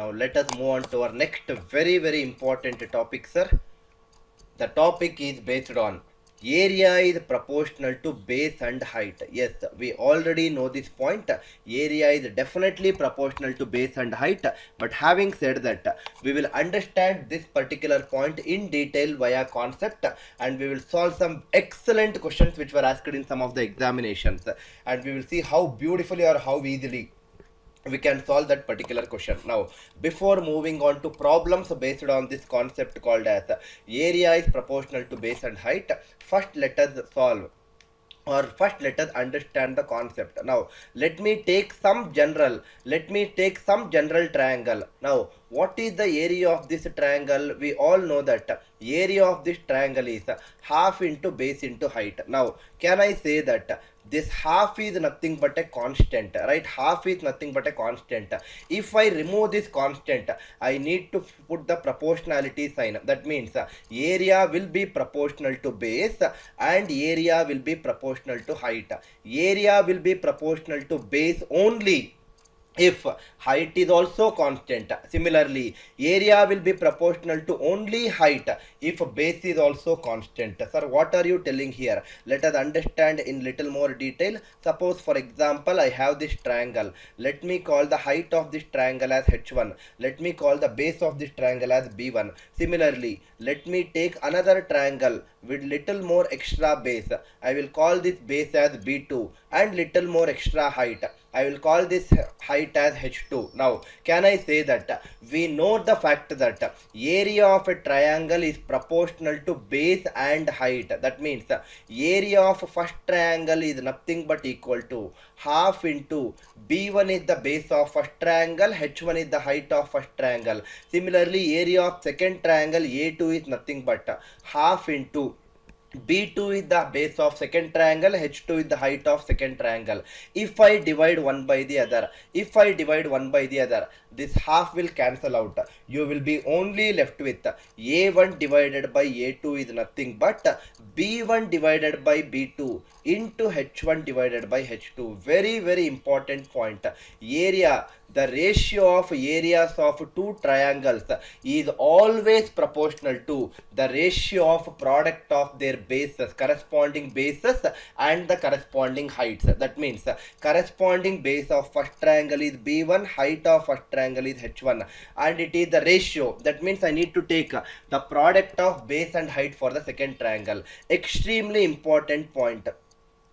Now let us move on to our next very important topic, sir. The topic is based on area is proportional to base and height. Yes, we already know this point. Area is definitely proportional to base and height. But having said that, we will understand this particular point in detail via concept, and we will solve some excellent questions which were asked in some of the examinations, and we will see how beautifully or how easily we can solve that particular question. Now, before moving on to problems based on this concept called as area is proportional to base and height, first let us solve, or first let us understand the concept. Now let me take some general triangle. Now what is the area of this triangle? We all know that area of this triangle is half into base into height. Now can I say that this half is nothing but a constant, right? Half is nothing but a constant. If I remove this constant, I need to put the proportionality sign. That means area will be proportional to base and area will be proportional to height. Area will be proportional to base only if height is also constant. Similarly, area will be proportional to only height if base is also constant. Sir, what are you telling here? Let us understand in little more detail. Suppose for example, I have this triangle. Let me call the height of this triangle as h1. Let me call the base of this triangle as b1. Similarly, let me take another triangle with little more extra base. I will call this base as b2 and little more extra height. I will call this height as h2. Now, can I say that we know the fact that area of a triangle is proportional to base and height. That means area of first triangle is nothing but equal to half into b1 is the base of first triangle, h1 is the height of first triangle. Similarly, area of second triangle a2 is nothing but half into b2 is the base of second triangle, h2 is the height of second triangle. If I divide one by the other, this half will cancel out. You will be only left with a1 divided by a2 is nothing but b1 divided by b2 into h1 divided by h2. Very important point. Area, the ratio of areas of two triangles is always proportional to the ratio of product of their bases, corresponding bases and the corresponding heights. That means corresponding base of first triangle is b1, height of first triangle is h1, and it is the ratio. That means I need to take the product of base and height for the second triangle. Extremely important point.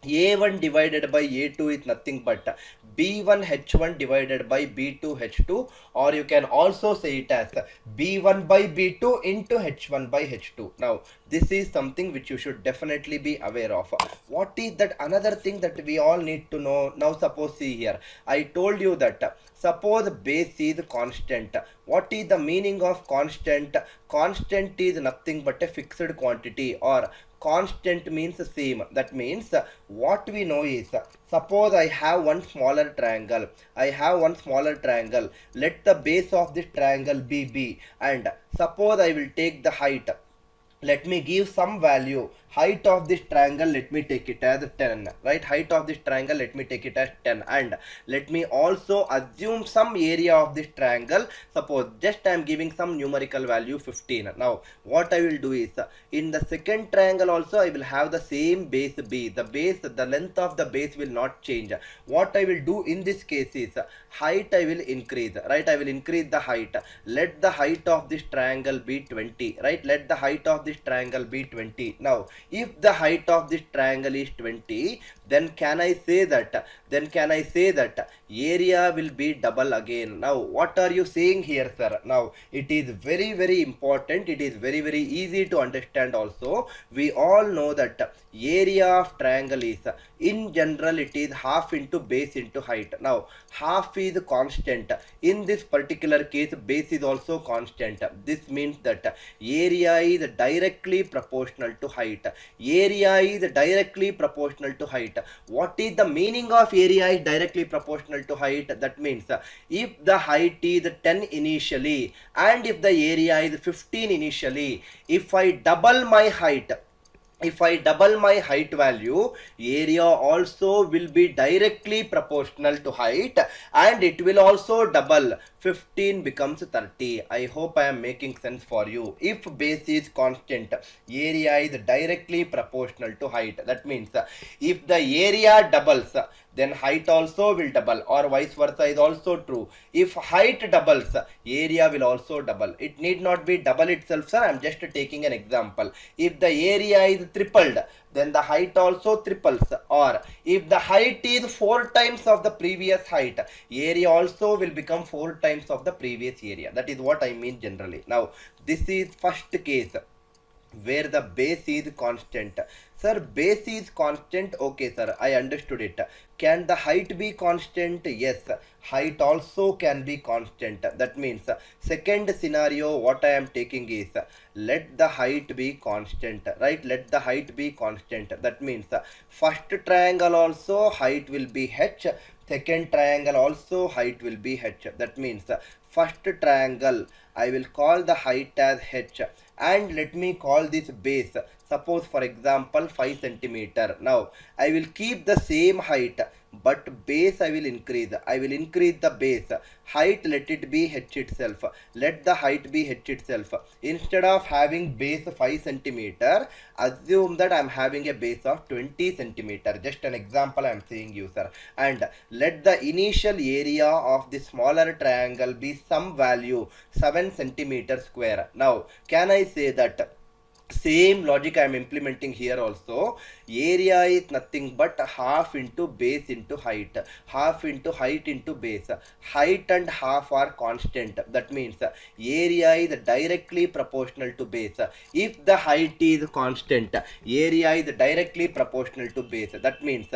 a1 divided by a2 is nothing but b1 h1 divided by b2 h2, or you can also say it as b1 by b2 into h1 by h2. Now this is something which you should definitely be aware of. What is that another thing that we all need to know? Now suppose, see here, I told you that suppose base is constant. What is the meaning of constant? Constant is nothing but a fixed quantity, or constant means same. That means what we know is, suppose I have one smaller triangle. Let the base of this triangle be b, and suppose I will take the height. Let me give some value. Height of this triangle, let me take it as 10, right? Height of this triangle, let me take it as 10, and let me also assume some area of this triangle. Suppose just I am giving some numerical value 15. Now what I will do is, in the second triangle also I will have the same base b. The length of the base will not change. What I will do in this case is, height I will increase, right? I will increase the height. Let the height of this triangle be 20, right? Let the height of this triangle be 20. Now if the height of this triangle is 20, then can I say that area will be double again. Now what are you saying here, sir? Now it is very important. It is very easy to understand also. We all know that area of triangle is, in general, it is half into base into height. Now half is constant. In this particular case, base is also constant. This means that area is directly proportional to height. What is the meaning of area is directly proportional to height? That means if the height is 10 initially and if the area is 15 initially, if I double my height value, area also will be directly proportional to height, and it will also double. 15 becomes 30. I hope I am making sense for you. If base is constant, area is directly proportional to height. That means if the area doubles, then height also will double, or vice versa is also true. If height doubles, area will also double. It need not be double itself, sir. I am just taking an example. If the area is tripled, then the height also triples, or if the height is 4 times of the previous height, area also will become 4 times of the previous area. That is what I mean generally. Now this is first case where the base is constant. Sir, base is constant. Okay, sir, I understood it. Can the height be constant? Yes, height also can be constant. That means second scenario what I am taking is let the height be constant, right? Let the height be constant. That means first triangle also height will be h, second triangle also height will be h. That means first triangle I will call the height as h, and let me call this base, suppose for example 5 centimeter. Now I will keep the same height, but base I will increase the base. Height, let it be h itself, let the height be h itself. Instead of having base 5 centimeter, assume that I am having a base of 20 centimeter. Just an example I am saying you, sir. And let the initial area of the smaller triangle be some value 7 centimeter square. Now can I say that same logic I am implementing here also? Area is nothing but half into base into height, half into height into base. Height and half are constant. That means area is directly proportional to base. If the height is constant, area is directly proportional to base. That means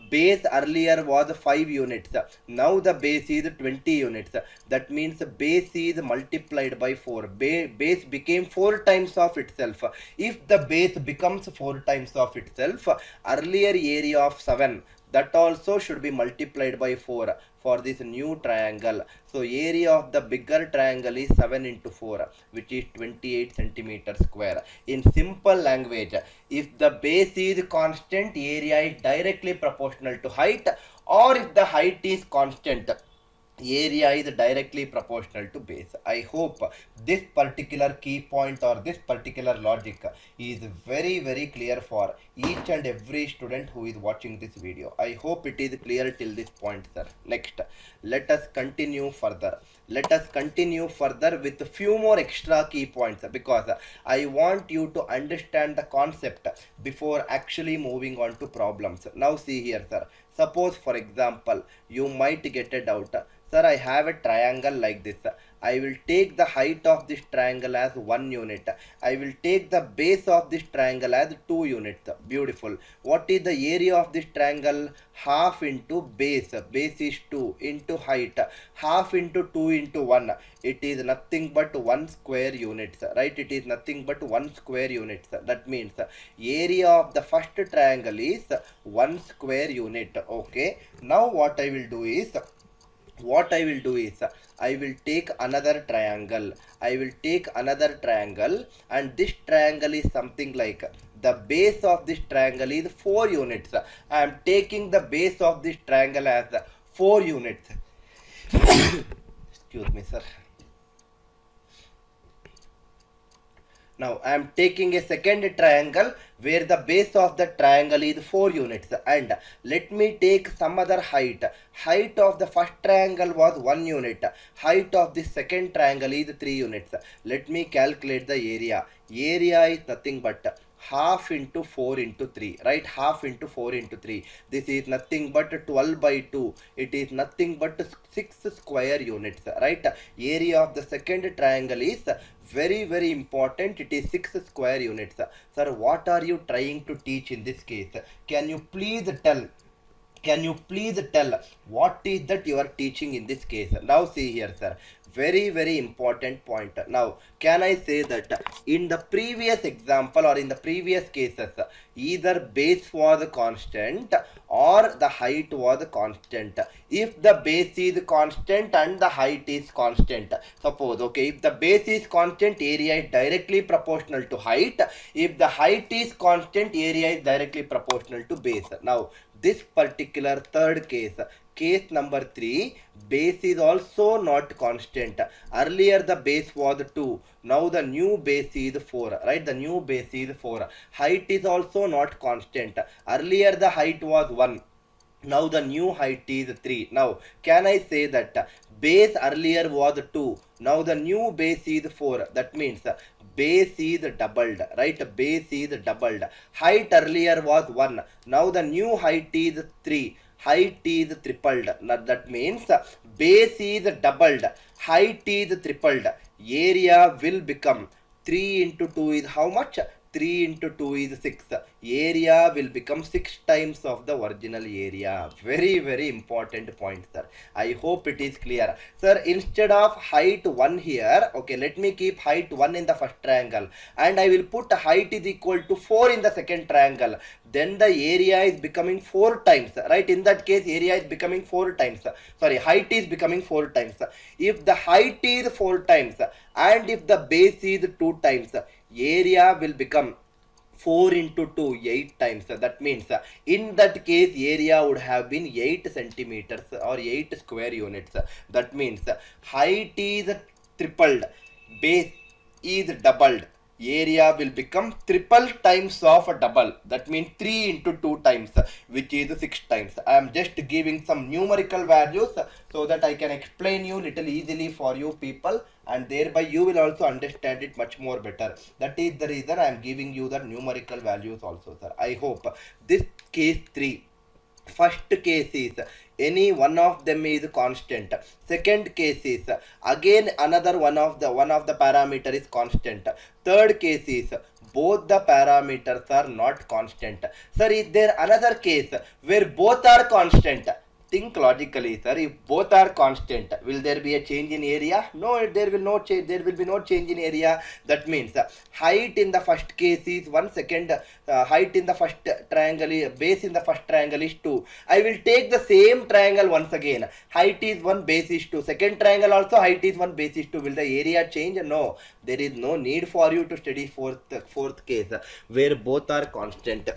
base earlier was 5 units, now the base is 20 units. That means base is multiplied by 4. Base became 4 times of itself. If the base becomes 4 times of itself, earlier area of 7, that also should be multiplied by 4 for this new triangle. So area of the bigger triangle is 7 into 4, which is 28 centimeter square. In simple language, if the base is constant, area is directly proportional to height, or if the height is constant, area is directly proportional to base. I hope this particular key point or this particular logic is very clear for each and every student who is watching this video. I hope it is clear till this point, sir. Next, let us continue further. Let us continue further with a few more extra key points, because I want you to understand the concept before actually moving on to problems. Now see here, sir. Suppose for example you might get a doubt. Sir, I have a triangle like this. I will take the height of this triangle as 1 unit. I will take the base of this triangle as 2 units. Beautiful. What is the area of this triangle? Half into base. Base is 2 into height. Half into 2 into 1. It is nothing but 1 square units. Right? It is nothing but 1 square units. That means area of the first triangle is 1 square unit. Okay. Now what I will do is I will take another triangle. And this triangle is something like, the base of this triangle is 4 units. I am taking the base of this triangle as 4 units. Excuse me, sir. Now I am taking a second triangle where the base of the triangle is 4 units, and let me take some other height. Height of the first triangle was 1 unit. Height of the second triangle is 3 units. Let me calculate the area. Area is nothing but half into 4 into 3, right? Half into 4 into 3. This is nothing but 12 by 2. It is nothing but 6 square units, right? Area of the second triangle is very important. It is 6 square units. Sir, what are you trying to teach in this case? Can you please tell what is that you are teaching in this case? Now see here, sir. Very important point. Now can I say that in the previous example or in the previous cases, either base was constant or the height was constant? If the base is constant and the height is constant, suppose, okay, if the base is constant, area is directly proportional to height. If the height is constant, area is directly proportional to base. Now this particular third case, case number 3, base is also not constant. Earlier the base was 2, now the new base is 4, right? The new base is 4. Height is also not constant. Earlier the height was 1, now the new height is 3. Now can I say that base earlier was 2, now the new base is 4? That means base is doubled, right? Base is doubled. Height earlier was 1, now the new height is 3, height is tripled. Now that means base is doubled, height is tripled, area will become 3 into 2 is how much? 3 into 2 is 6. Area will become 6 times of the original area. Very, very important point, sir. I hope it is clear. Sir, instead of height 1 here, okay, let me keep height 1 in the first triangle. And I will put height is equal to 4 in the second triangle. Then the area is becoming 4 times, right? In that case, area is becoming 4 times. Sorry, height is becoming 4 times. If the height is 4 times and if the base is 2 times, area will become 4 into 2, 8 times. That means in that case area would have been 8 centimeters or 8 square units. That means height is tripled, base is doubled, area will become triple times of a double. That means 3 into 2 times, which is 6 times. I am just giving some numerical values so that I can explain you little easily for you people, and thereby you will also understand it much more better. That is the reason I am giving you the numerical values also, sir. I hope this case 3, first case is any one of them is constant. Second case is again another one of the parameter is constant. Third case is both the parameters are not constant. Sir, is there another case where both are constant? Think logically, sir. If both are constant, will there be a change in area? No, there will no change. There will be no change in area. That means height in the first case is 1, second height in the first triangle, base in the first triangle is 2. I will take the same triangle once again. Height is 1, base is 2. Second triangle also height is 1, base is 2. Will the area change? No. There is no need for you to study fourth case where both are constant.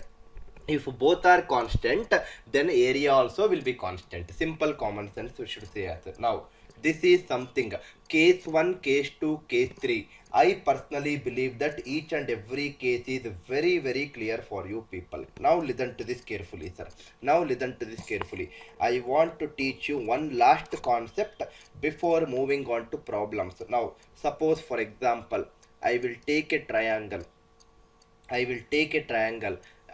If both are constant, then area also will be constant. Simple common sense we should say. Now, this is something. Case 1, case 2, case 3. I personally believe that each and every case is very, very clear for you people. Now listen to this carefully, sir. Now listen to this carefully. I want to teach you one last concept before moving on to problems. Now, suppose for example, I will take a triangle.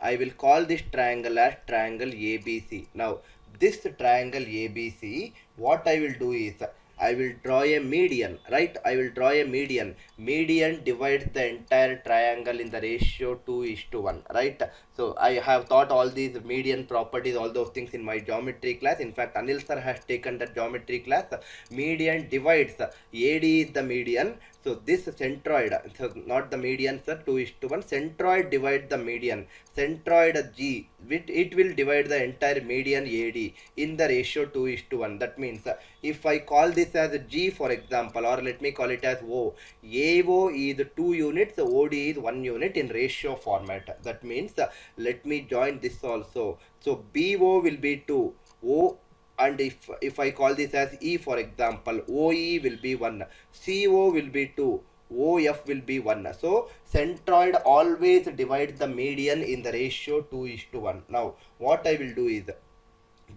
I will call this triangle as triangle ABC. Now, this triangle ABC, what I will do is, I will draw a median, right? I will draw a median. Median divides the entire triangle in the ratio 2:1, right? So, I have taught all these median properties, all those things in my geometry class. In fact, Anil sir has taken that geometry class. Median divides, AD is the median. So, this centroid, so not the median, sir, 2:1. Centroid divides the median. Centroid G, it will divide the entire median AD in the ratio 2:1. That means if I call this as G for example, or let me call it as O, AO is 2 units, OD is 1 unit in ratio format. That means let me join this also. So BO will be 2, O, and if I call this as E for example, OE will be 1, CO will be 2, OF will be 1. So centroid always divides the median in the ratio 2:1. Now what I will do is,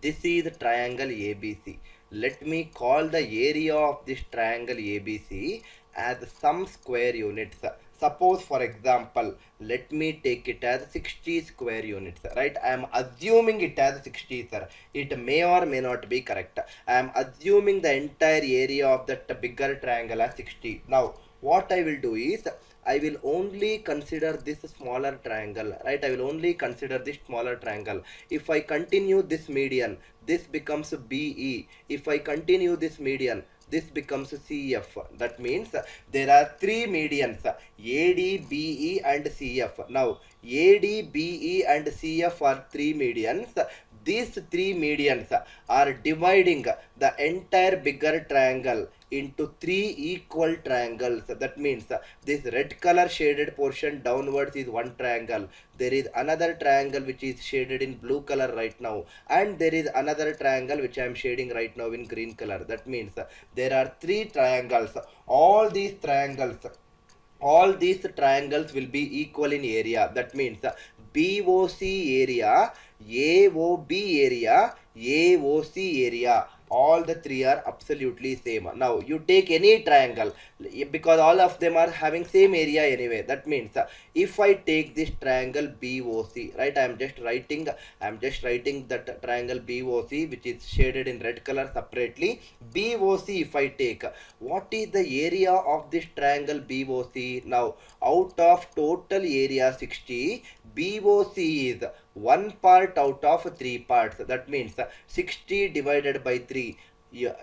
this is triangle ABC. Let me call the area of this triangle ABC as some square units. Suppose for example, let me take it as 60 square units, right? I am assuming it as 60, sir. It may or may not be correct. I am assuming the entire area of that bigger triangle as 60. Now, what I will do is, I will only consider this smaller triangle, right? I will only consider this smaller triangle. If I continue this median, this becomes BE. If I continue this median, this becomes CF. That means there are 3 medians, AD, BE and CF. Now, AD, BE and CF are 3 medians. these three medians are dividing the entire bigger triangle into three equal triangles. That means this red color shaded portion downwards is one triangle. There is another triangle which is shaded in blue color right now, and there is another triangle which I am shading right now in green color. That means there are three triangles. All these triangles will be equal in area. That means BOC area, AOB area, AOC area, all the three are absolutely same. Now you take any triangle, because all of them are having same area anyway. That means if I take this triangle BOC, right, I'm just writing that triangle BOC which is shaded in red color separately. BOC, if I take, what is the area of this triangle BOC? Now out of total area 60, BOC is one part out of three parts. That means 60 divided by 3.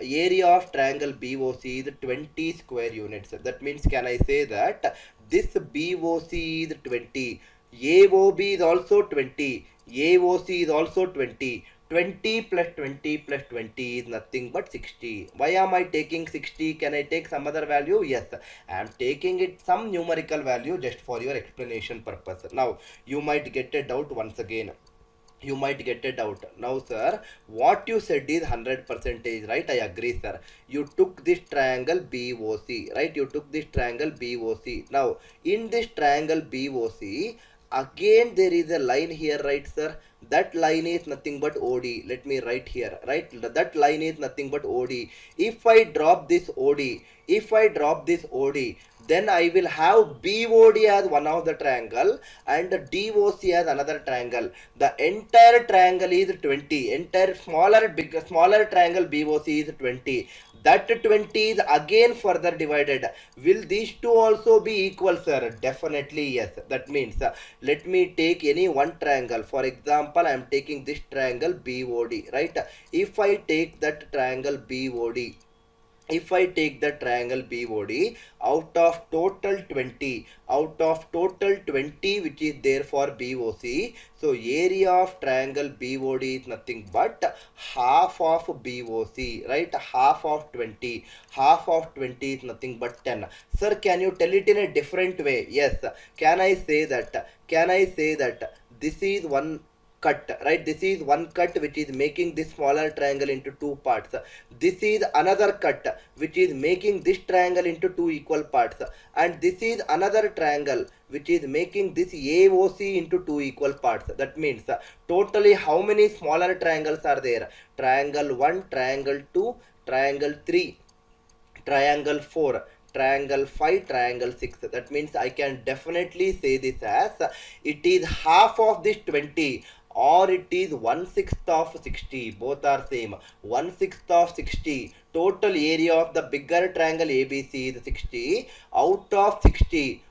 Area of triangle BOC is 20 square units. That means, can I say that this BOC is 20, AOB is also 20, AOC is also 20. 20 plus 20 plus 20 is nothing but 60. Why am I taking 60? Can I take some other value? Yes, I am taking it some numerical value just for your explanation purpose. Now you might get a doubt once again. Now sir, what you said is 100%, right? I agree, sir. You took this triangle BOC, right? You took this triangle BOC. Now in this triangle BOC, again there is a line here, right, sir? That line is nothing but OD. Let me write here, right? That line is nothing but OD. If I drop this OD, then I will have BOD as one of the triangle and DOC as another triangle. The entire triangle is 20. Entire smaller triangle BOC is 20. That 20 is again further divided. Will these two also be equal, sir? Definitely yes. That means let me take any one triangle. For example, I am taking this triangle BOD, right? If I take that triangle BOD, out of total 20, which is there for BOC, so area of triangle BOD is nothing but half of BOC, right? Half of 20 is nothing but 10. Sir, can you tell it in a different way? Yes. Can I say that this is one cut, right? This is one cut which is making this smaller triangle into two parts. This is another cut which is making this triangle into two equal parts, and this is another triangle which is making this AOC into two equal parts. That means totally how many smaller triangles are there? Triangle 1, triangle 2, triangle 3, triangle 4, triangle 5, triangle 6. That means I can definitely say this as it is half of this 20, or it is 1/6 of 60. Both are same. 1/6 of 60. Total area of the bigger triangle ABC is 60. Out of 60,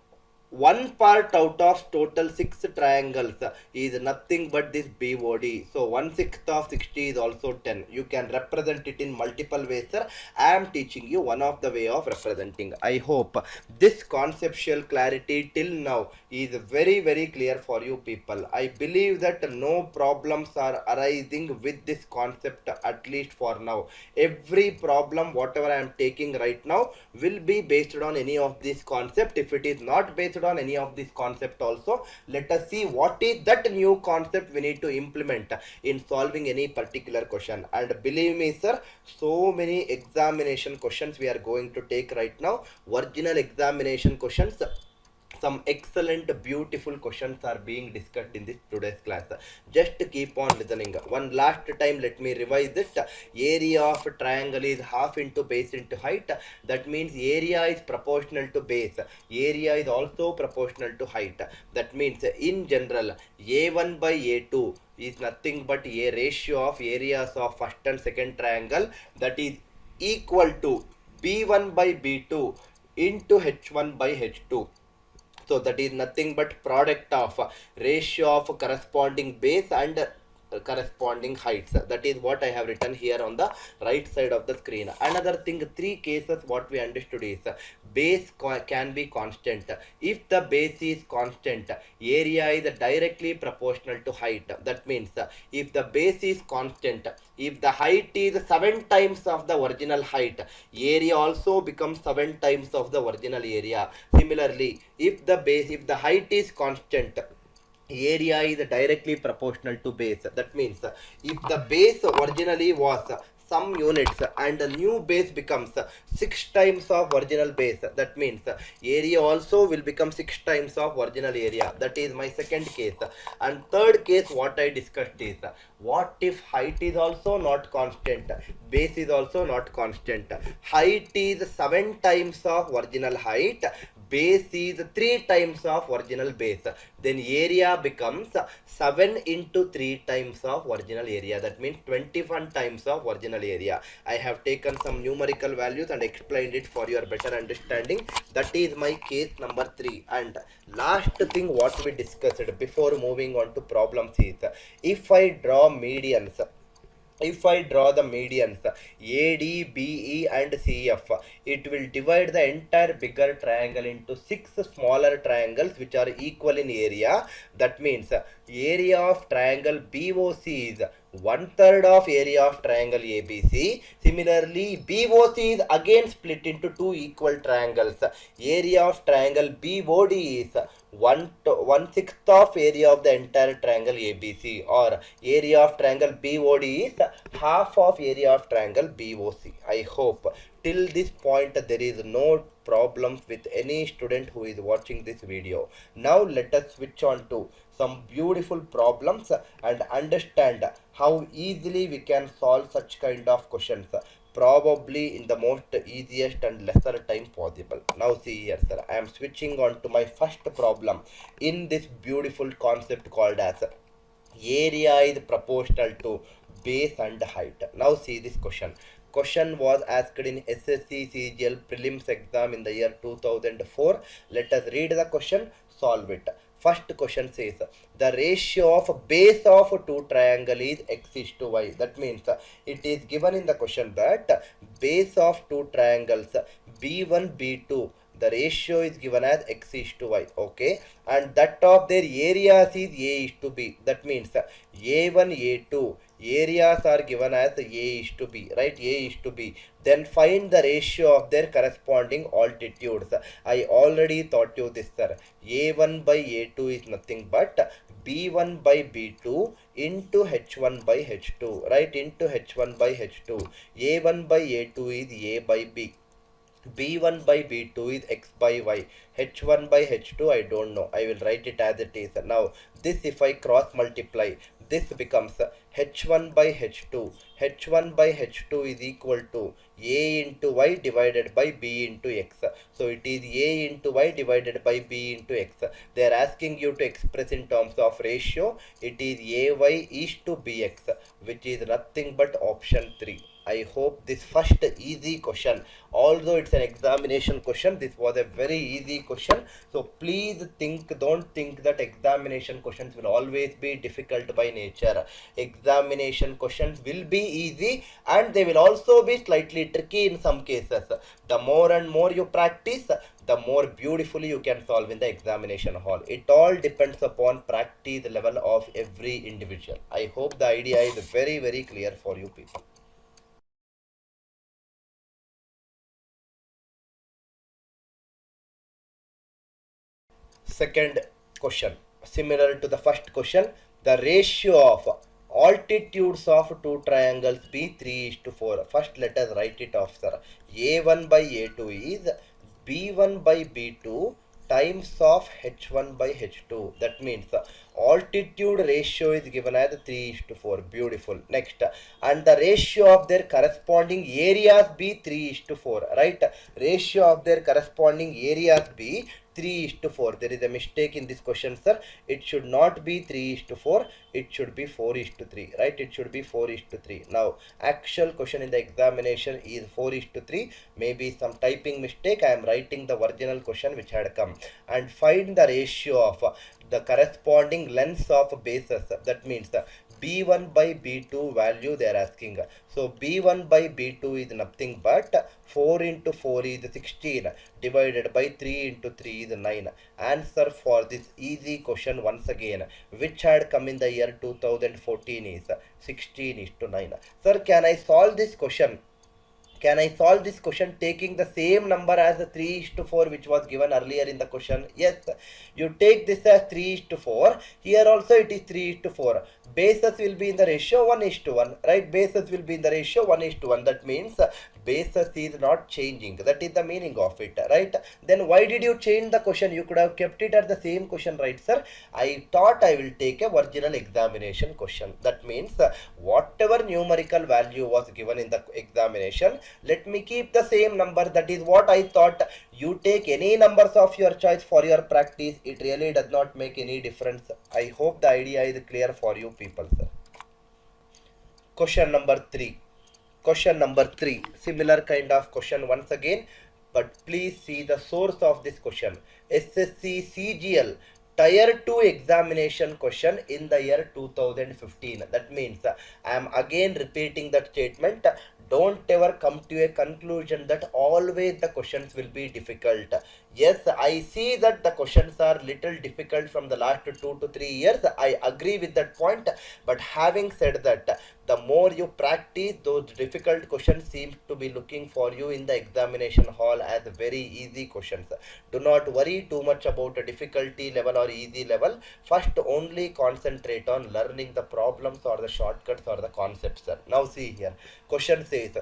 one part out of total 6 triangles is nothing but this BOD. So 1/6 of 60 is also 10. You can represent it in multiple ways, sir. I am teaching you one of the way of representing. I hope this conceptual clarity till now is very, very clear for you people. I believe that no problems are arising with this concept, at least for now. Every problem whatever I am taking right now will be based on any of this concept. If it is not based on any of this concept also, let us see what is that new concept we need to implement in solving any particular question. And believe me, sir, so many examination questions we are going to take right now. Original examination questions, some excellent beautiful questions are being discussed in this today's class. Just keep on listening. One last time let me revise it. Area of triangle is half into base into height. That means area is proportional to base, area is also proportional to height. That means in general A1 by A2 is nothing but a ratio of areas of first and second triangle, that is equal to B1 by B2 into H1 by H2. So that is nothing but product of ratio of corresponding base and corresponding heights. That is what I have written here on the right side of the screen. Another thing, three cases what we understood is base can be constant. If the base is constant, area is directly proportional to height. That means if the base is constant, if the height is 7 times of the original height, area also becomes 7 times of the original area. Similarly, if the height is constant, area is directly proportional to base. That means if the base originally was some units and the new base becomes 6 times of original base, that means area also will become 6 times of original area. That is my second case. And third case what I discussed is, what if height is also not constant, base is also not constant, height is 7 times of original height, base is 3 times of original base, then area becomes 7 into 3 times of original area. That means 21 times of original area. I have taken some numerical values and explained it for your better understanding. That is my case number 3. And last thing what we discussed before moving on to problems is, if I draw medians, if I draw the medians AD, BE and CF, it will divide the entire bigger triangle into 6 smaller triangles which are equal in area. That means area of triangle BOC is 1/3 of area of triangle ABC. Similarly, BOC is again split into 2 equal triangles. Area of triangle BOD is 1/6 of area of the entire triangle ABC, or area of triangle BOD is half of area of triangle BOC. I hope till this point there is no problems with any student who is watching this video. Now let us switch on to some beautiful problems and understand how easily we can solve such kind of questions, probably in the most easiest and lesser time possible. Now see here, sir, I am switching on to my first problem in this beautiful concept called as area is proportional to base and height. Now see this question. Question was asked in SSC CGL prelims exam in the year 2004. Let us read the question, solve it. First question says the ratio of base of two triangle is x is to y. That means it is given in the question that base of two triangles B1 B2, the ratio is given as x is to y. Okay, and that of their areas is a is to b. That means a1 a2 areas are given as a is to b, right? A is to b. Then find the ratio of their corresponding altitudes. I already taught you this, sir. A1 by A2 is nothing but B1 by B2 into H1 by H2, right? Into H1 by H2. A1 by A2 is A by B. B1 by B2 is x by y. H1 by H2 I don't know. I will write it as it is. Now this, if I cross multiply, this becomes H1 by H2. H1 by H2 is equal to A into Y divided by B into X. So it is A into Y divided by B into X. They are asking you to express in terms of ratio. It is AY is to BX, which is nothing but option 3. I hope this first easy question, although it's an examination question, this was a very easy question. So please don't think that examination questions will always be difficult by nature. Examination questions will be easy and they will also be slightly tricky in some cases. The more and more you practice, the more beautifully you can solve in the examination hall. It all depends upon practice level of every individual. I hope the idea is very, very clear for you people. Second question, similar to the first question, the ratio of altitudes of two triangles be 3 is to 4. First let us write it off, sir. A1 by A2 is B1 by B2 times of H1 by H2. That means altitude ratio is given as 3 is to 4. Beautiful. Next, and the ratio of their corresponding areas be 3 is to 4, right? Ratio of their corresponding areas be 3 is to 4. There is a mistake in this question, sir. It should not be 3 is to 4. It should be 4 is to 3, right? It should be 4 is to 3. Now, actual question in the examination is 4 is to 3. Maybe some typing mistake. I am writing the original question which had come. And find the ratio of the corresponding lengths of bases. That means B1 by B2 value they are asking. So B1 by B2 is nothing but 4 into 4 is 16 divided by 3 into 3 is 9. Answer for this easy question once again, which had come in the year 2014, is 16 is to 9. Sir, can I solve this question? Can I solve this question taking the same number as the 3 is to 4 which was given earlier in the question? Yes, you take this as 3 is to 4. Here also it is 3 is to 4. Bases will be in the ratio 1 is to 1, right? Bases will be in the ratio 1 is to 1. That means bases is not changing. That is the meaning of it, right? Then why did you change the question? You could have kept it as the same question, right, sir? I thought I will take a original examination question. That means whatever numerical value was given in the examination, let me keep the same number. That is what I thought. You take any numbers of your choice for your practice. It really does not make any difference. I hope the idea is clear for you people, sir. Question number 3. Question number 3. Similar kind of question once again. But please see the source of this question. SSC CGL Tier 2 examination question in the year 2015. That means I am again repeating that statement. Don't ever come to a conclusion that always the questions will be difficult. Yes, I see that the questions are little difficult from the last 2 to 3 years. I agree with that point. But having said that, the more you practice, those difficult questions seem to be looking for you in the examination hall as very easy questions. Do not worry too much about a difficulty level or easy level. First, only concentrate on learning the problems or the shortcuts or the concepts. Now see here, question says,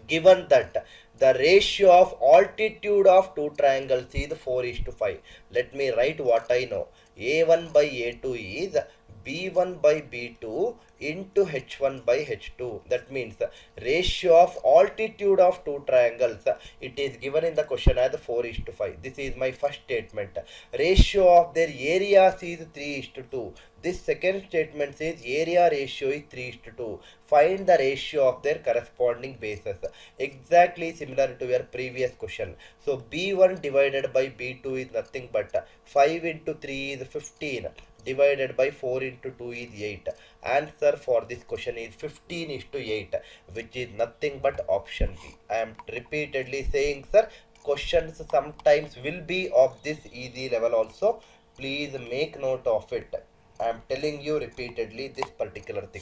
given that the ratio of altitude of two triangles is 4 is to 5. Let me write what I know. A1 by A2 is B1 by B2 into H1 by H2. That means ratio of altitude of two triangles, it is given in the question as 4 is to 5. This is my first statement. Ratio of their areas is 3 is to 2. This second statement says area ratio is 3 is to 2. Find the ratio of their corresponding bases. Exactly similar to your previous question. So B1 divided by B2 is nothing but 5 into 3 is 15 divided by 4 into 2 is 8. Answer for this question is 15 is to 8, which is nothing but option B. I am repeatedly saying, sir, questions sometimes will be of this easy level also. Please make note of it. I am telling you repeatedly this particular thing.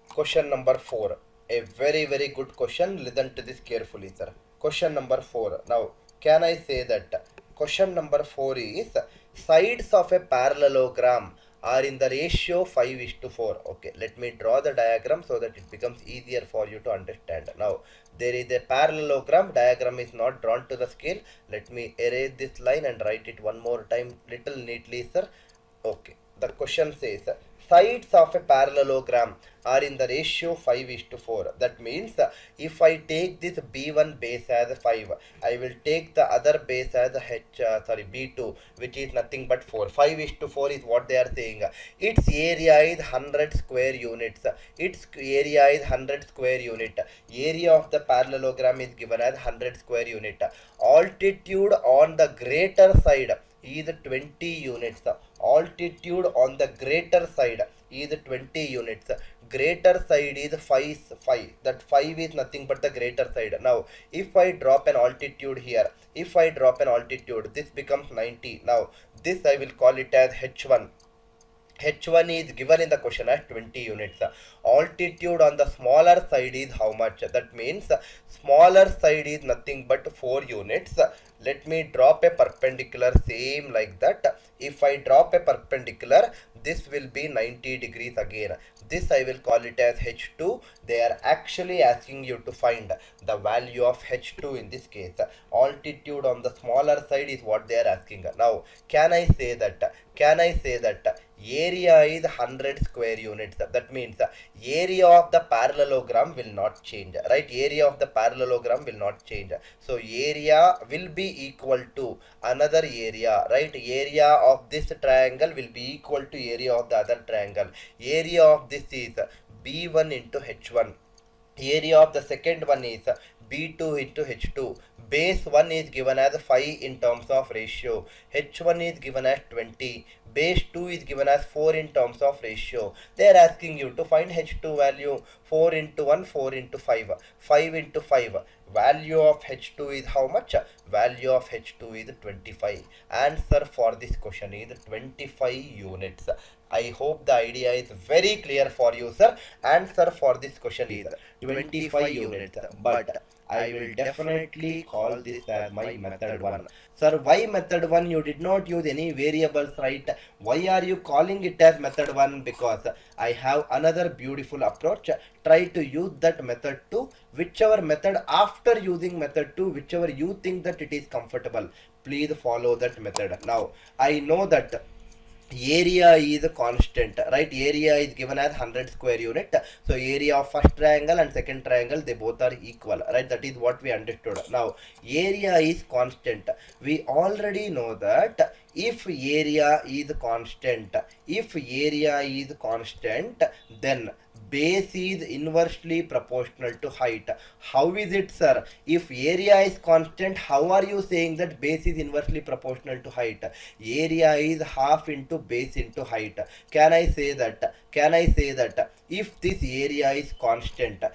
Question number 4. A very good question. Listen to this carefully, sir. Question number 4. Now, can I say that question number 4 is sides of a parallelogram are in the ratio 5 is to 4. Okay, let me draw the diagram so that it becomes easier for you to understand. Now, there is a parallelogram. Diagram is not drawn to the scale. Let me erase this line and write it one more time little neatly, sir. Okay, the question says sides of a parallelogram are in the ratio 5 is to 4. That means if I take this B1 base as 5, I will take the other base as B2, which is nothing but 4. 5 is to 4 is what they are saying. Its area is 100 square units. Its area is 100 square unit. Area of the parallelogram is given as 100 square unit. Altitude on the greater side is 20 units. Altitude on the greater side is 20 units. Greater side is 5. That 5 is nothing but the greater side. Now, if I drop an altitude here, this becomes 90. Now, this I will call it as H1. H1 is given in the question as 20 units. Altitude on the smaller side is how much? That means smaller side is nothing but 4 units. Let me drop a perpendicular same like that. If I drop a perpendicular, this will be 90 degrees again. This I will call it as H2. They are actually asking you to find the value of H2 in this case. Altitude on the smaller side is what they are asking. Now, can I say that area is 100 square units? That means area of the parallelogram will not change, right? Area of the parallelogram will not change. So area will be equal to another area, right? Area of this triangle will be equal to area of the other triangle. Area of this is B1 into H1. Area of the second one is B2 into H2. Base 1 is given as 5 in terms of ratio. H1 is given as 20. base 2 is given as 4 in terms of ratio. They are asking you to find H2 value. 4 into 1, 4 into 5, 5 into 5. Value of H2 is how much? Value of H2 is 25. Answer for this question is 25 units. I hope the idea is very clear for you, sir. Answer for this question is 25 units. But I will definitely call this as my method 1. Sir, why method 1? You did not use any variables, right? Why are you calling it as method 1? Because I have another beautiful approach. Try to use that method 2. Whichever method after using method 2, whichever you think that it is comfortable, please follow that method. Now, I know that area is a constant, right? Area is given as 100 square unit. So area of first triangle and second triangle, they both are equal, right? That is what we understood. Now area is constant. We already know that if area is constant, then base is inversely proportional to height. How is it, sir? If area is constant, how are you saying that base is inversely proportional to height? Area is half into base into height. Can I say that? If this area is constant,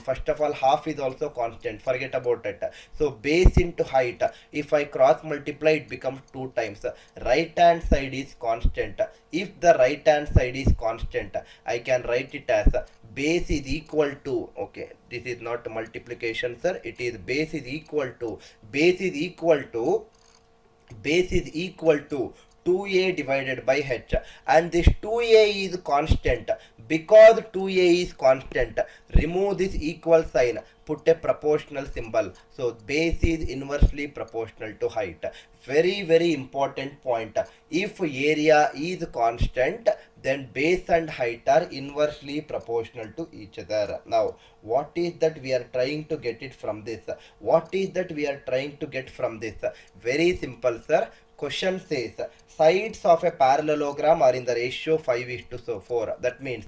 first of all, half is also constant, forget about it. So base into height, if I cross multiply, it becomes 2 times. Right hand side is constant. If the right hand side is constant, I can write it as base is equal to, okay, this is not multiplication, sir, it is base is equal to 2a divided by h, and this 2a is constant. Because 2a is constant, remove this equal sign, put a proportional symbol. So base is inversely proportional to height. Very, very important point. If area is constant, then base and height are inversely proportional to each other. Now, what is that we are trying to get it from this? Very simple, sir. Question says sides of a parallelogram are in the ratio 5:4. That means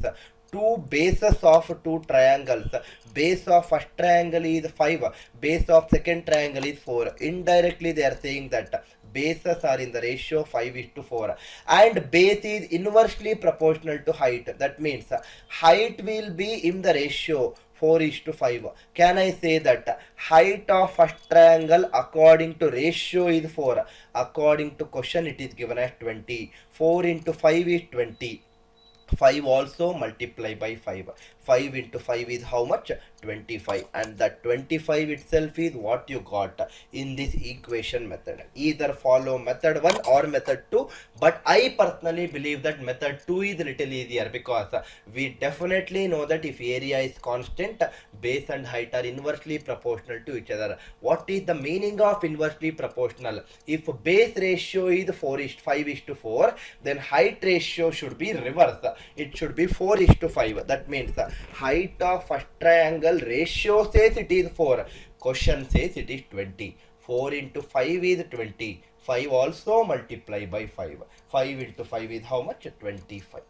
two bases of two triangles. Base of first triangle is 5. Base of second triangle is 4. Indirectly, they are saying that bases are in the ratio 5:4 and base is inversely proportional to height. That means height will be in the ratio 4:5. Can I say that height of first triangle according to ratio is 4? According to question, it is given as 20. 4 into 5 is 20. 5 also multiply by 5. 5 into 5 is how much? 25. And that 25 itself is what you got in this equation method. Either follow method 1 or method 2. But I personally believe that method 2 is a little easier, because we definitely know that if area is constant, base and height are inversely proportional to each other. What is the meaning of inversely proportional? If base ratio is 5:4, then height ratio should be reverse. It should be 4:5. That means height of first triangle ratio says it is 4. Question says it is 20. 4 into 5 is 20. 5 also multiply by 5. 5 into 5 is how much? 25.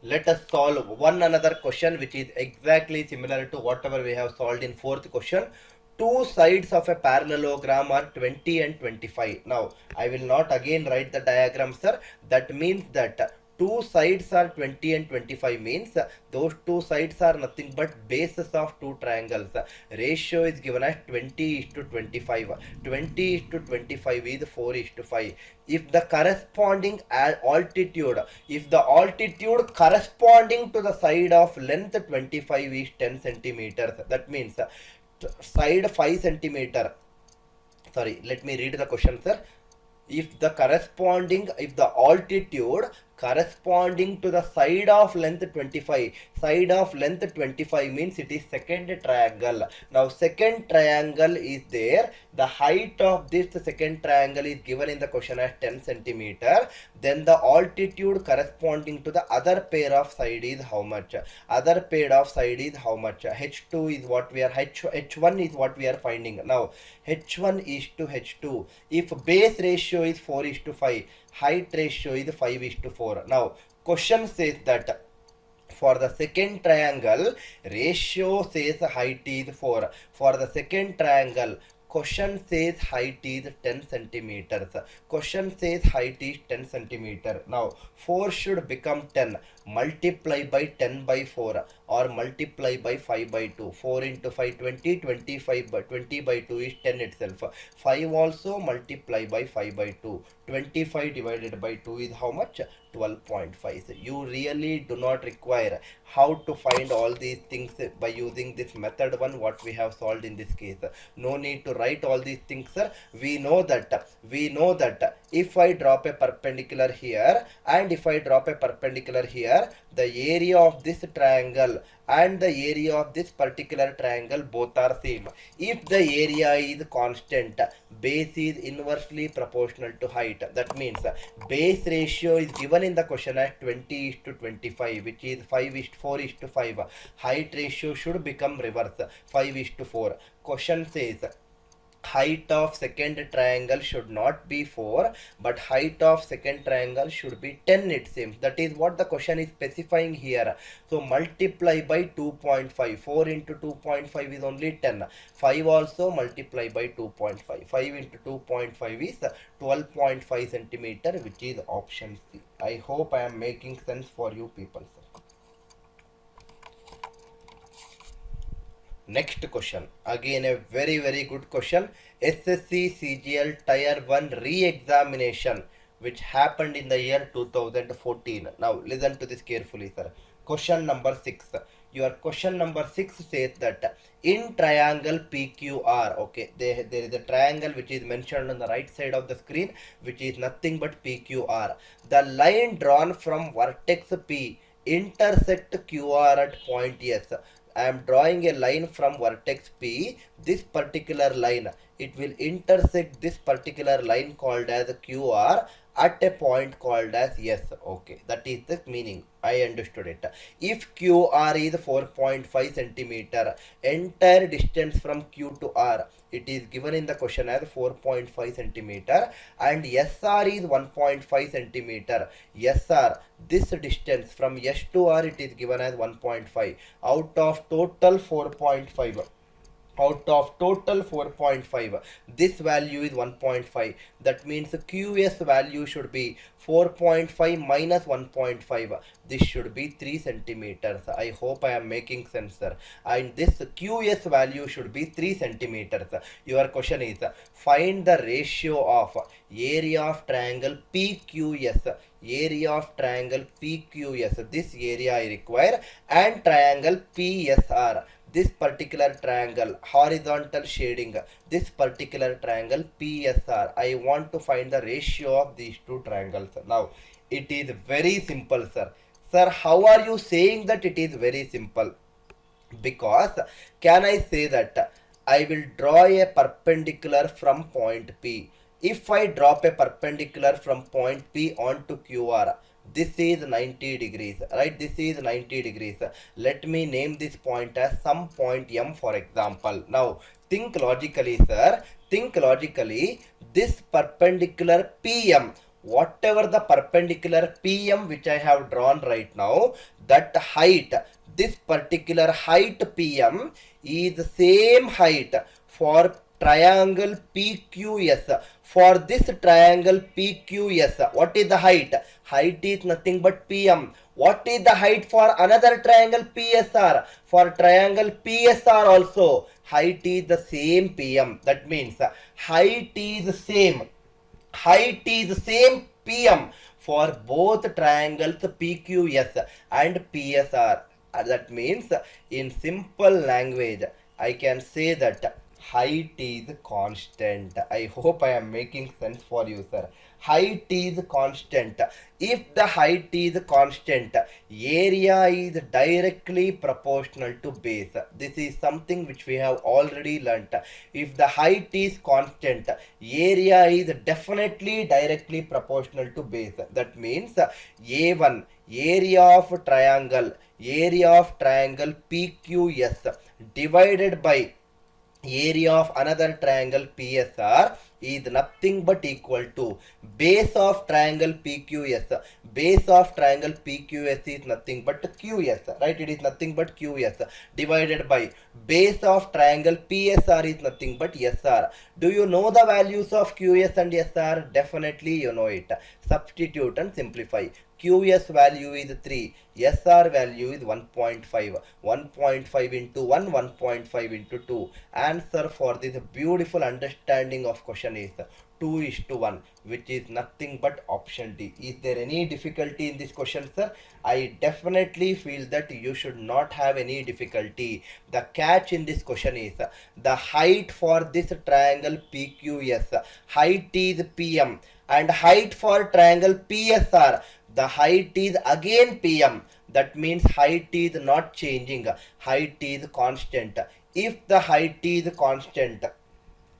Let us solve one another question which is exactly similar to whatever we have solved in fourth question. Two sides of a parallelogram are 20 and 25. Now, I will not again write the diagram, sir. That means that two sides are 20 and 25 means those two sides are nothing but bases of two triangles. Ratio is given as 20:25. 20:25 is 4:5. If the corresponding altitude, corresponding to the side of length 25 is 10 centimeters, that means side 5 centimeter. Sorry, let me read the question, sir. If the altitude corresponding to the side of length 25, means it is second triangle. Now second triangle is there, the height of this second triangle is given in the question as 10 centimeter. Then the altitude corresponding to the other pair of side is how much? H2 is what we are, H1 is what we are finding. Now H1 is to H2. If base ratio is 4:5, height ratio is 5:4. Now question says that For the second triangle, ratio says height is 4. For the second triangle, question says height is 10 centimeters. Question says height is 10 centimeter. Now 4 should become 10. Multiply by 10 by 4 or multiply by 5 by 2. 4 into 5 20, 25 by 20 by 2 is 10 itself. 5 also multiply by 5 by 2. 25 divided by 2 is how much? 12.5. So you really do not require how to find all these things by using this method one what we have solved in this case. No need to write all these things, sir. We know that if I drop a perpendicular here and if I drop a perpendicular here, the area of this triangle and the area of this particular triangle both are same. If the area is constant, base is inversely proportional to height. That means base ratio is given in the question as 20 is to 25, which is 5 is to 4 is to 5. Height ratio should become reverse, 5 is to 4. Question says height of second triangle should not be 4, but height of second triangle should be 10, it seems. That is what the question is specifying here. So multiply by 2.5. 4 into 2.5 is only 10. 5 also multiply by 2.5. 5 into 2.5 is 12.5 centimeter, which is option C. I hope I am making sense for you people. Next question, again a very good question. SSC CGL Tier 1 re-examination which happened in the year 2014. Now listen to this carefully, sir. Question number 6. Your question number 6 says that in triangle PQR, okay, there is a triangle which is mentioned on the right side of the screen, which is nothing but PQR. The line drawn from vertex P intersect QR at point S. I am drawing a line from vertex P. This particular line, it will intersect this particular line called as QR at a point called as S. Okay, that is the meaning. I understood it. If QR is 4.5 centimeter, entire distance from Q to R, it is given in the question as 4.5 centimeter, and SR is 1.5 centimeter. SR, this distance from S to R, it is given as 1.5 out of total 4.5. Out of total 4.5, this value is 1.5. That means the QS value should be 4.5 minus 1.5. This should be 3 centimeters. I hope I am making sense, sir. And this QS value should be 3 centimeters. Your question is find the ratio of area of triangle PQS. Area of triangle PQS. This area I require, and triangle PSR. This particular triangle, horizontal shading, this particular triangle PSR. I want to find the ratio of these two triangles. Now, it is very simple, sir. Sir, how are you saying that it is very simple? Because, can I say that I will draw a perpendicular from point P. If I drop a perpendicular from point P onto QR, this is 90 degrees, right? This is 90 degrees. Let me name this point as some point M, for example. Now think logically, sir. Think logically. This perpendicular PM, whatever the perpendicular PM which I have drawn right now, that height, this particular height PM is the same height for triangle PQS. For this triangle PQS, what is the height? Height is nothing but PM. What is the height for another triangle PSR? For triangle PSR also, height is the same PM. That means height is same. Height is same PM for both triangles PQS and PSR. That means in simple language, I can say that height is constant. I hope I am making sense for you, sir. Height is constant. If the height is constant, area is directly proportional to base. This is something which we have already learnt. If the height is constant, area is definitely directly proportional to base. That means A1, area of triangle PQS divided by area of another triangle PSR is nothing but equal to base of triangle PQS. Base of triangle PQS is nothing but QS, right? It is nothing but QS divided by base of triangle PSR is nothing but SR. Do you know the values of QS and SR? Definitely you know it. Substitute and simplify. QS value is 3, SR value is 1.5. 1.5 into 1, 1.5 into 2. Answer for this beautiful understanding of question is 2:1, which is nothing but option D. Is there any difficulty in this question, sir? I definitely feel that you should not have any difficulty. The catch in this question is the height for this triangle PQS. Height is PM and height for triangle PSR. The height is again PM. That means height is not changing. Height is constant. If the height is constant,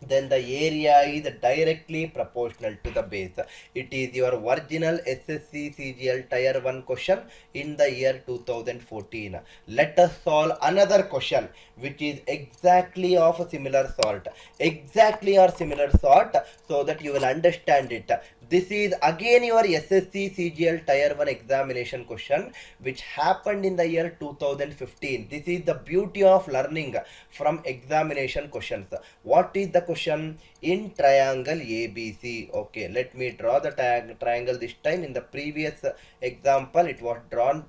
then the area is directly proportional to the base. It is your original SSC CGL Tier 1 question in the year 2014. Let us solve another question which is exactly of a similar sort. Exactly or similar sort, so that you will understand it. This is again your SSC CGL Tier 1 examination question which happened in the year 2015. This is the beauty of learning from examination questions. What is the question? In triangle ABC. Okay, let me draw the triangle this time. In the previous example it was drawn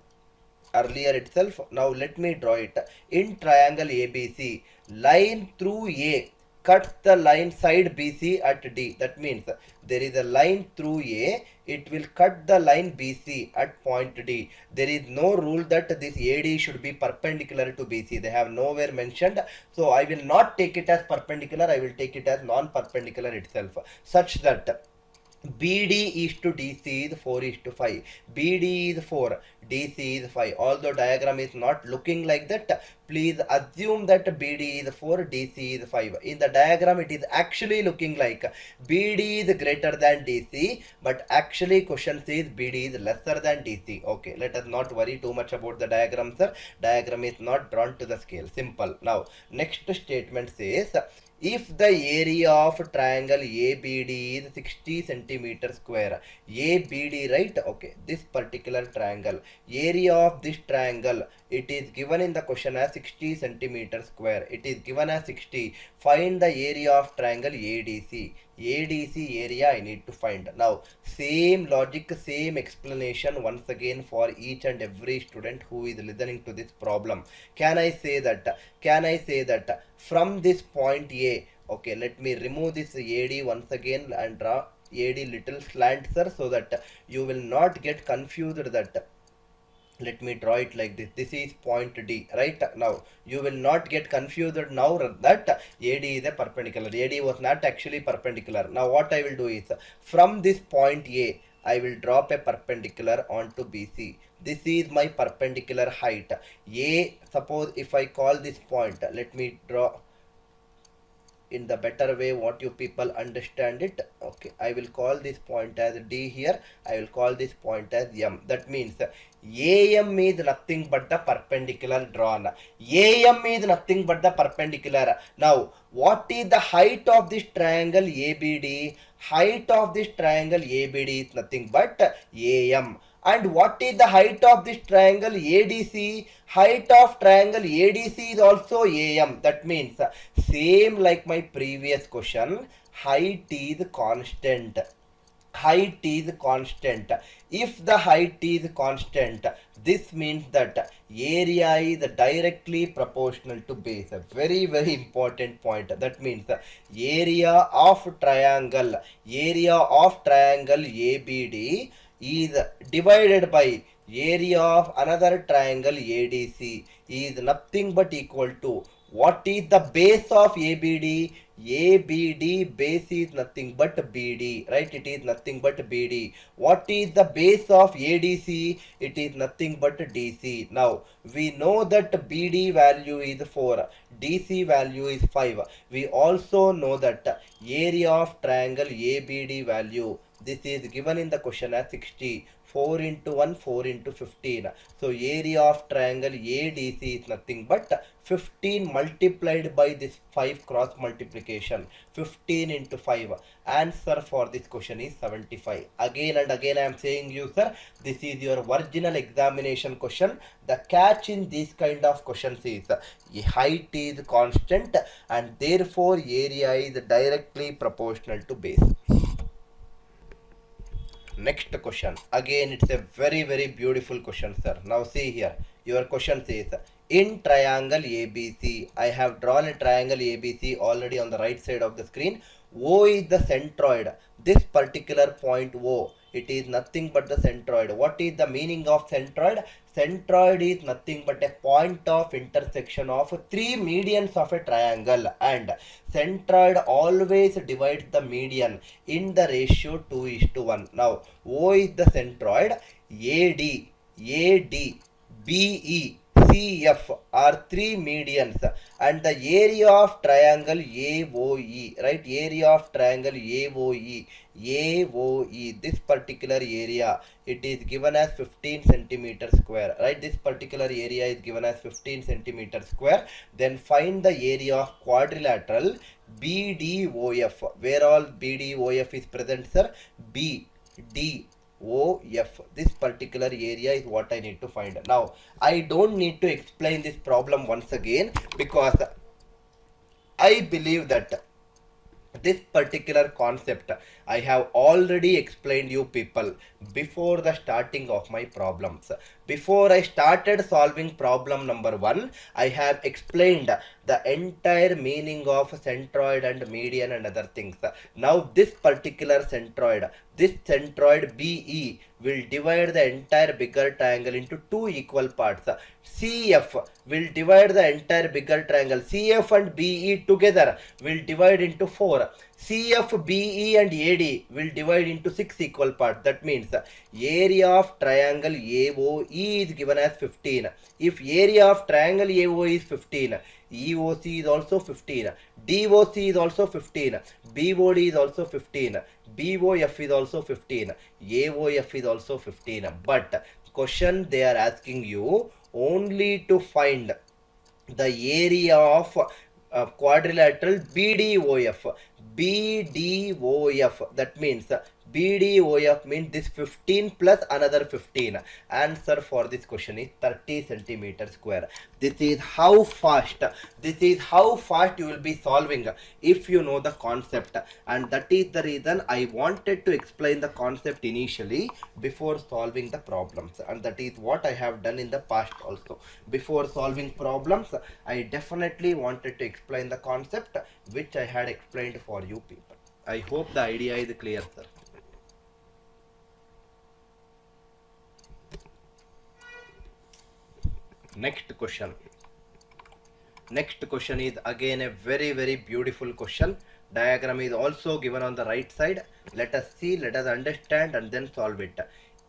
earlier itself. Now let me draw it. In triangle ABC, line through A cuts the line side BC at D. That means there is a line through A, it will cut the line BC at point D. There is no rule that this AD should be perpendicular to BC. They have nowhere mentioned. So I will not take it as perpendicular, I will take it as non-perpendicular itself, such that BD is to DC is 4:5. BD is 4, DC is 5. Although diagram is not looking like that, please assume that BD is 4, DC is 5. In the diagram it is actually looking like BD is greater than DC, but actually question says BD is lesser than DC. Okay, let us not worry too much about the diagram, sir. Diagram is not drawn to the scale. Simple. Now, next statement says, if the area of triangle ABD is 60 centimeter square, ABD, right? Okay, this particular triangle, area of this triangle, it is given in the question as 60 centimeter square. It is given as 60. Find the area of triangle ADC. ADC area I need to find. Now, same logic, same explanation once again for each and every student who is listening to this problem. Can I say that? Can I say that from this point A, okay, let me remove this AD once again and draw AD little slant, sir, so that you will not get confused that. Let me draw it like this. This is point D, right? Now you will not get confused now that AD is a perpendicular. AD was not actually perpendicular. Now what I will do is, from this point A, I will drop a perpendicular onto BC. This is my perpendicular height. A, suppose if I call this point, let me draw in the better way what you people understand it. Okay, I will call this point as D here. I will call this point as M. That means AM is nothing but the perpendicular drawn. AM is nothing but the perpendicular. Now, what is the height of this triangle ABD? Height of this triangle ABD is nothing but AM. And what is the height of this triangle ADC? Height of triangle ADC is also AM. That means same like my previous question, height is constant. Height is constant. If the height is constant, this means that area is directly proportional to base. A very important point. That means area of triangle ABD is divided by area of another triangle ADC is nothing but equal to, what is the base of ABD? ABD base is nothing but BD, right? It is nothing but BD. What is the base of ADC? It is nothing but DC. Now, we know that BD value is 4, DC value is 5. We also know that area of triangle ABD value, this is given in the question as 60. 4 into 1, 4 into 15. So area of triangle ADC is nothing but 15 multiplied by this 5 cross multiplication. 15 into 5. Answer for this question is 75. Again and again I am saying you, sir, this is your original examination question. The catch in these kind of questions is height is constant and therefore area is directly proportional to base. Next question. Again, it's a very beautiful question, sir. Now see here. Your question says, in triangle ABC, I have drawn a triangle ABC already on the right side of the screen. O is the centroid. This particular point O, it is nothing but the centroid. What is the meaning of centroid? Centroid is nothing but a point of intersection of three medians of a triangle, and centroid always divides the median in the ratio 2:1. Now O is the centroid, AD, BE, CF are three medians, and the area of triangle AOE, right? Area of triangle AOE, this particular area, it is given as 15 centimeter square, right? This particular area is given as 15 centimeter square. Then find the area of quadrilateral BDOF. Where all BDOF is present, sir? BDOF. This particular area is what I need to find. Now I don't need to explain this problem once again, because I believe that this particular concept I have already explained you people before the starting of my problems. Before I started solving problem number 1, I have explained the entire meaning of centroid and median and other things. Now this particular centroid, this centroid BE will divide the entire bigger triangle into two equal parts. CF will divide the entire bigger triangle. CF and BE together will divide into 4. CF, BE and AD will divide into 6 equal parts. That means area of triangle AOE is given as 15. If area of triangle AOE is 15, EOC is also 15, DOC is also 15, BOD is also 15, BOF is also 15, AOF is also 15. But question they are asking you only to find the area of quadrilateral BDOF. That means BDOF means this 15 plus another 15. Answer for this question is 30 centimeter square. This is how fast you will be solving if you know the concept, and that is the reason I wanted to explain the concept initially before solving the problems, and that is what I have done in the past also. Before solving problems, I definitely wanted to explain the concept which I had explained for you people. I hope the idea is clear, sir. Next question is again a very beautiful question. Diagram is also given on the right side. Let us see, let us understand and then solve it.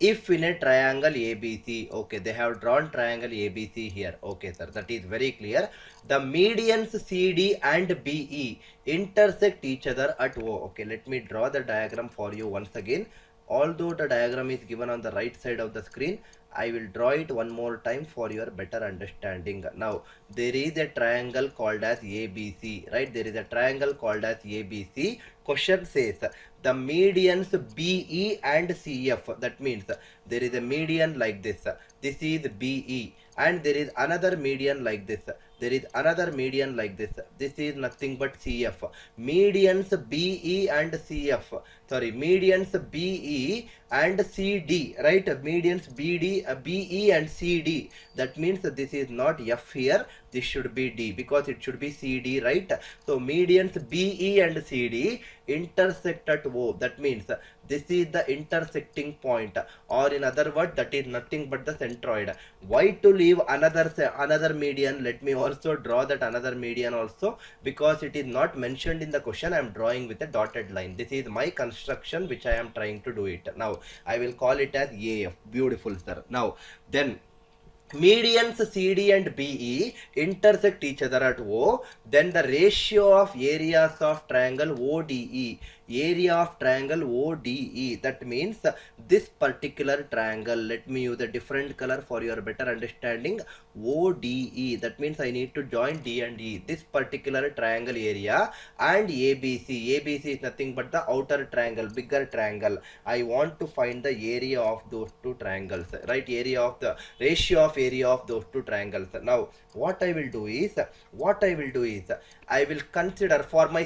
If in a triangle ABC, okay, they have drawn triangle ABC here, okay sir, that is very clear. The medians CD and BE intersect each other at O. Okay, let me draw the diagram for you once again. Although the diagram is given on the right side of the screen, I will draw it one more time for your better understanding. Now, there is a triangle called as ABC, right? There is a triangle called as ABC. Question says the medians BE and CF. That means there is a median like this. This is BE, and there is another median like this. There is another median like this. This is nothing but CF. Medians BE and CF. Sorry, medians BE and CD, right? Medians BE and CD. That means that this is not F here. This should be D, because it should be CD, right? So medians BE and CD intersect at O. That means this is the intersecting point, or in other words, that is nothing but the centroid. Why to leave another median? Let me also draw that another median also, because it is not mentioned in the question. I am drawing with a dotted line. This is my construction which I am trying to do it. Now I will call it as AF. Beautiful, sir. Now then, medians CD and BE intersect each other at O. Then the ratio of areas of triangle ODE, area of triangle ODE, that means this particular triangle, let me use a different color for your better understanding. ODE, that means I need to join D and E, this particular triangle area, and ABC. ABC is nothing but the outer triangle, bigger triangle. I want to find the area of those two triangles, right? Area of the ratio of area of those two triangles. Now what I will do is, I will consider for my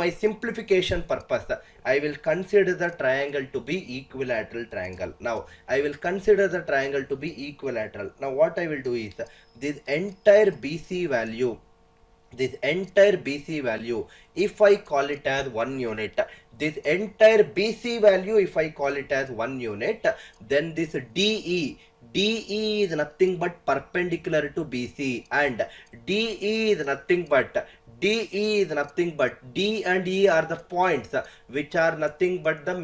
simplification purpose, I will consider the triangle to be equilateral triangle. Now I will consider the triangle to be equilateral. Now what I will do is, this entire BC value, if I call it as 1 unit, this entire BC value, if I call it as 1 unit, then this DE is nothing but perpendicular to BC, and DE is nothing but D and E are the points which are nothing but the,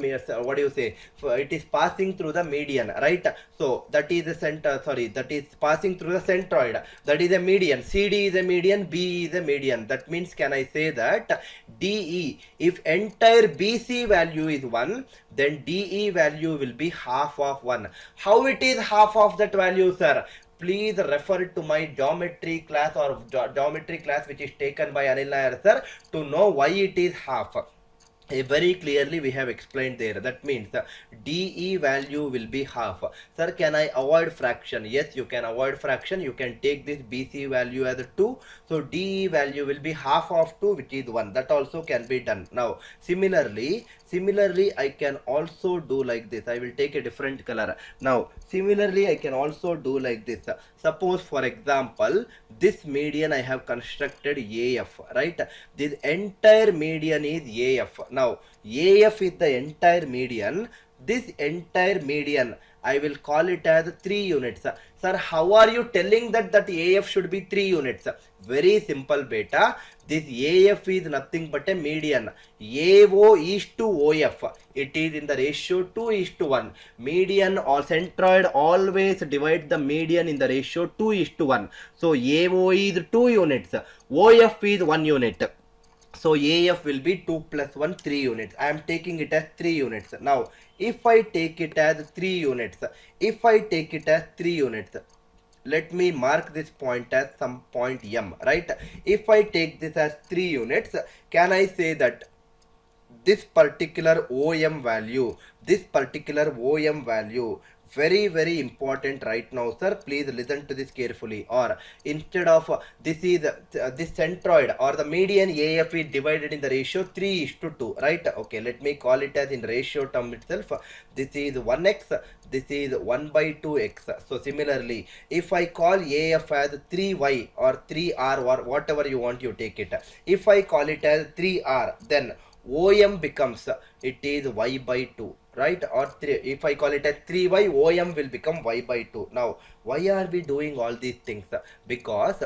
what do you say, it is passing through the median, right? So that is the center, sorry, that is passing through the centroid, that is a median. CD is a median, BE is a median. That means, can I say that DE, if entire BC value is 1, then DE value will be half of 1. How it is half of that value, sir? Please refer to my geometry class which is taken by ANIL NAIR sir to know why it is half. Very clearly we have explained there. That means the DE value will be half. Sir, can I avoid fraction? Yes, you can avoid fraction. You can take this BC value as 2. So DE value will be half of 2, which is 1. That also can be done. Now similarly I can also do like this. I will take a different color. Now similarly I can also do like this. Suppose for example, this median I have constructed AF, right? This entire median is AF. Now AF is the entire median. This entire median, I will call it as 3 units. Sir, how are you telling that AF should be 3 units? Very simple, beta. This AF is nothing but a median. AO is to OF. It is in the ratio 2:1. Median or centroid always divide the median in the ratio 2:1. So AO is 2 units. OF is 1 unit. So AF will be 2 plus 1, 3 units. I am taking it as 3 units. Now, if I take it as 3 units, let me mark this point as some point M, right? If I take this as 3 units, can I say that this particular OM value, very very important right now, sir, please listen to this carefully. Or instead of this is this centroid or the median AF is divided in the ratio 3:2, right? Okay, let me call it as in ratio term itself. This is 1x, this is 1/2x. So similarly, if I call AF as 3y or 3r or whatever you want, you take it. If I call it as 3r, then OM becomes, it is y/2, right? Or 3, if I call it as 3y, OM will become y/2. Now why are we doing all these things? Because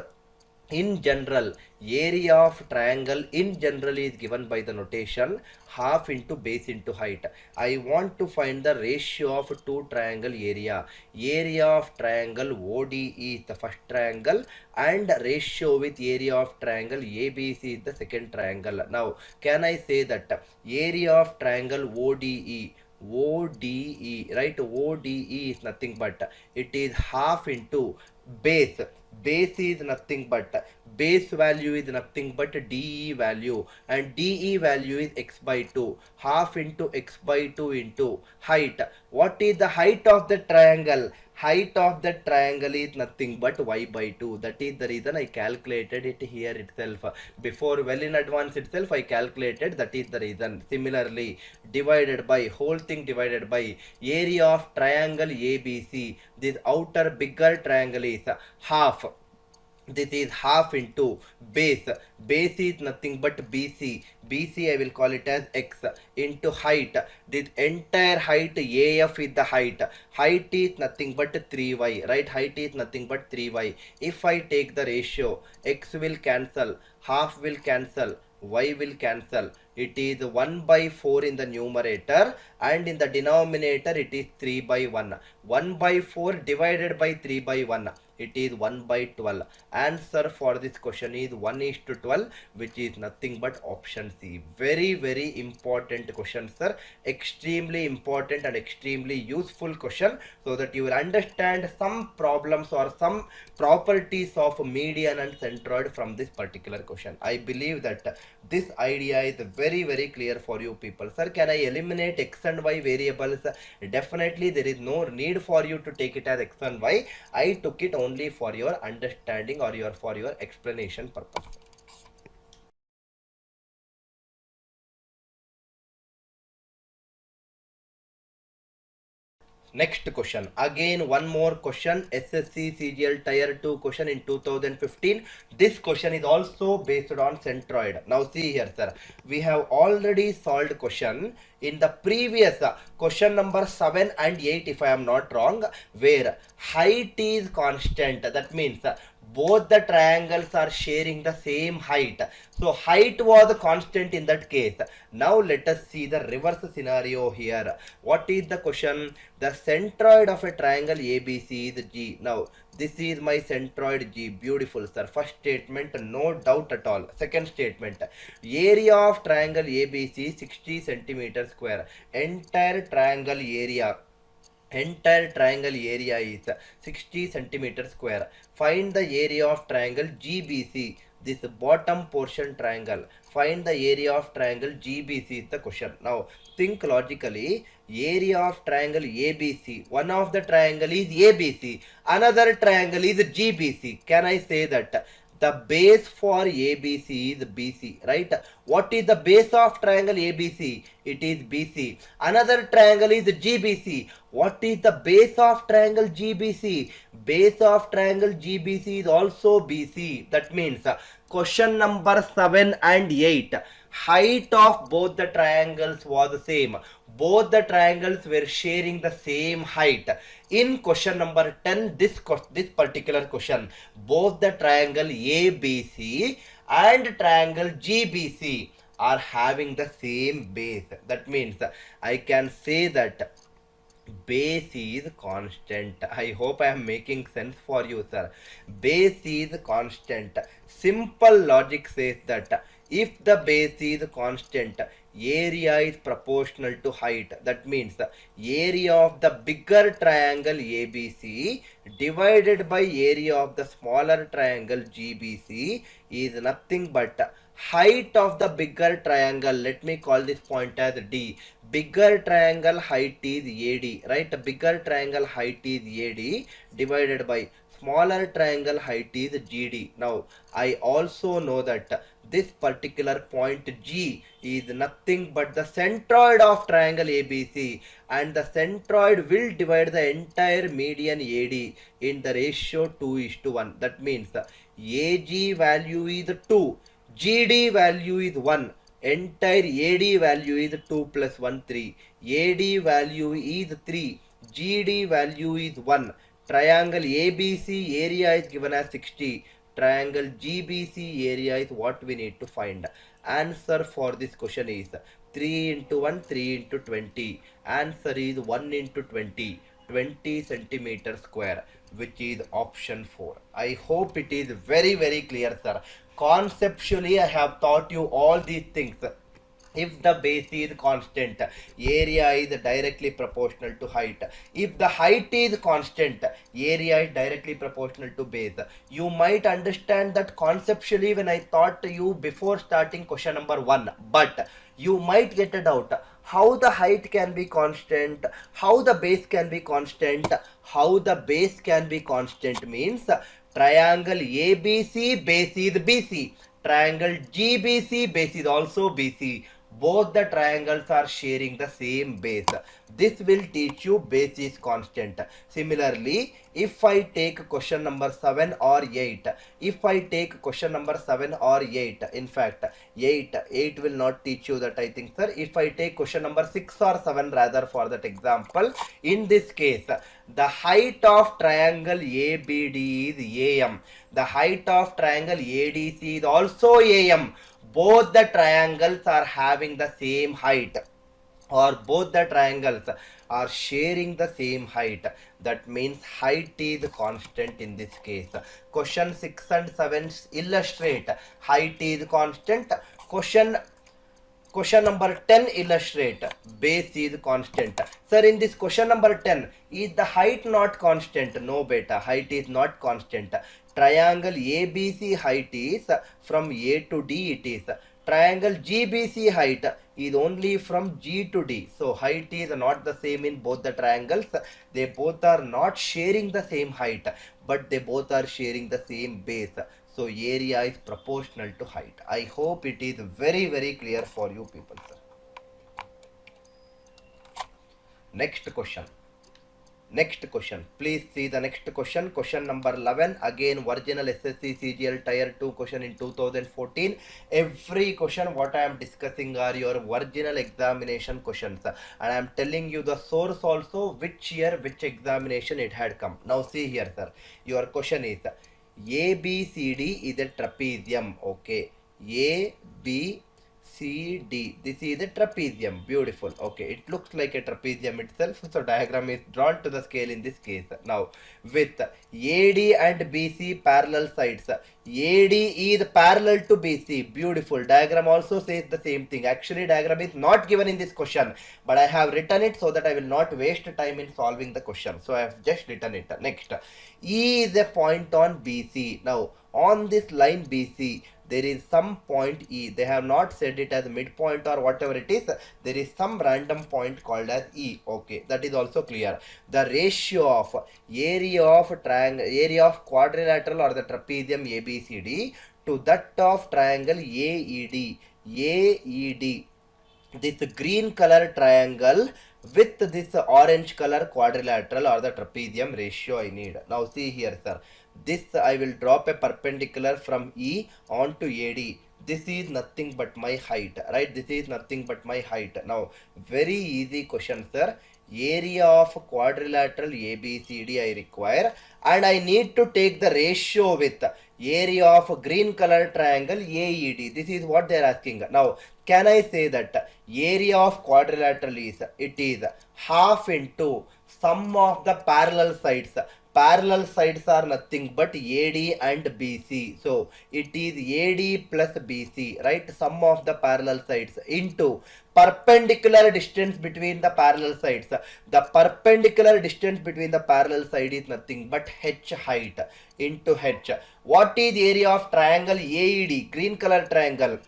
in general, area of triangle in general is given by the notation half into base into height. I want to find the ratio of two triangle area. Area of triangle ODE is the first triangle and ratio with area of triangle ABC is the second triangle. Now can I say that area of triangle ODE, right? ODE is nothing but it is half into base. Base is nothing but, base value is nothing but DE value, and DE value is x/2, half into x/2 into height. What is the height of the triangle? Height of the triangle is nothing but y/2. That is the reason I calculated it here itself. Before, well in advance itself I calculated, that is the reason. Similarly, divided by, whole thing divided by area of triangle ABC. This outer bigger triangle is half. This is half into base. Base is nothing but BC. BC I will call it as x into height. This entire height AF is the height. Height is nothing but 3y, right? Height is nothing but 3y. If I take the ratio, x will cancel, half will cancel, y will cancel. It is 1/4 in the numerator and in the denominator it is 3/1. 1/4 divided by 3/1. It is 1 by 12. Answer for this question is 1 is to 12, which is nothing but option C. Very, very important question, sir. Extremely important and extremely useful question, so that you will understand some problems or some properties of median and centroid from this particular question. I believe that this idea is very, very clear for you people. Sir, can I eliminate x and y variables? Definitely there is no need for you to take it as x and y. I took it only for your understanding or for your explanation purpose. Next question. Again, one more question. SSC CGL Tier 2 question in 2015. This question is also based on centroid. Now see here, sir. We have already solved question in the previous question number 7 and 8, if I am not wrong, where height is constant. That means both the triangles are sharing the same height. So height was constant in that case. Now let us see the reverse scenario here. What is the question? The centroid of a triangle ABC is G. Now this is my centroid G. Beautiful, sir. First statement, no doubt at all. Second statement, area of triangle ABC 60 centimeter square. Entire triangle area is 60 centimeter square. Find the area of triangle GBC. This bottom portion triangle. Find the area of triangle GBC is the question. Now think logically. Area of triangle ABC. One of the triangle is ABC. Another triangle is GBC. Can I say that the base for ABC is BC, right? What is the base of triangle ABC? It is BC. Another triangle is GBC. What is the base of triangle GBC? Base of triangle GBC is also BC. That means question number 7 and 8, height of both the triangles was the same. Both the triangles were sharing the same height. In question number 10, this particular question, both the triangle ABC and triangle GBC are having the same base. That means I can say that base is constant. I hope I am making sense for you, sir. Base is constant. Simple logic says that if the base is constant, area is proportional to height. That means the area of the bigger triangle ABC divided by area of the smaller triangle GBC is nothing but height of the bigger triangle. Let me call this point as D. Bigger triangle height is AD, right? Bigger triangle height is AD divided by smaller triangle height is GD. Now I also know that this particular point G is nothing but the centroid of triangle ABC, and the centroid will divide the entire median AD in the ratio 2:1. That means AG value is 2, GD value is 1, entire AD value is 2 plus 1, 3. AD value is 3, GD value is 1. Triangle ABC area is given as 60. Triangle GBC area is what we need to find. Answer for this question is 3 into 1, 3 into 20. Answer is 1 into 20. 20 centimeter square, which is option 4. I hope it is very, very clear, sir. Conceptually, I have taught you all these things. If the base is constant, area is directly proportional to height. If the height is constant, area is directly proportional to base. You might understand that conceptually when I taught you before starting question number 1, but you might get a doubt. How the height can be constant? How the base can be constant? How the base can be constant means triangle ABC base is BC. Triangle GBC base is also BC. Both the triangles are sharing the same base. This will teach you base is constant. Similarly, if I take question number 7 or 8, if I take question number 7 or 8, in fact, 8 will not teach you that, I think, sir. If I take question number 6 or 7 rather for that example, in this case, the height of triangle ABD is AM. The height of triangle ADC is also AM. Both the triangles are having the same height, or both the triangles are sharing the same height. That means height is constant in this case. Question 6 and 7 illustrate height is constant. Question number 10 illustrate base is constant. Sir, in this question number 10, is the height not constant? No beta, height is not constant. Triangle ABC height is from A to D it is. Triangle GBC height is only from G to D. So height is not the same in both the triangles. They both are not sharing the same height, but they both are sharing the same base. So area is proportional to height. I hope it is very clear for you people, sir. Next question. Next question. Please see the next question. Question number 11. Again, original SSC CGL Tier 2 question in 2014. Every question what I am discussing are your original examination questions. And I am telling you the source also, which year, which examination it had come. Now see here, sir. Your question is, ABCD is a trapezium. Okay. ABCD. This is a trapezium. Beautiful. Okay. It looks like a trapezium itself. So diagram is drawn to the scale in this case. Now with AD and BC parallel sides. AD is parallel to BC. Beautiful. Diagram also says the same thing. Actually diagram is not given in this question, but I have written it so that I will not waste time in solving the question. So I have just written it. Next. E is a point on BC. Now on this line BC, there is some point E. They have not said it as midpoint or whatever it is. There is some random point called as E. Okay, that is also clear. The ratio of area of triangle, area of quadrilateral or the trapezium ABCD to that of triangle AED. AED. This green color triangle with this orange color quadrilateral or the trapezium ratio I need. Now see here, sir. This I will drop a perpendicular from E onto AD. This is nothing but my height, right? This is nothing but my height. Now, very easy question, sir. Area of quadrilateral ABCD I require, and I need to take the ratio with area of green color triangle AED. This is what they are asking. Now, can I say that area of quadrilateral is, it is half into sum of the parallel sides. Parallel sides are nothing but AD and BC. So it is AD plus BC, right? Sum of the parallel sides into perpendicular distance between the parallel sides. The perpendicular distance between the parallel side is nothing but H height into H. What is the area of triangle AED, green color triangle?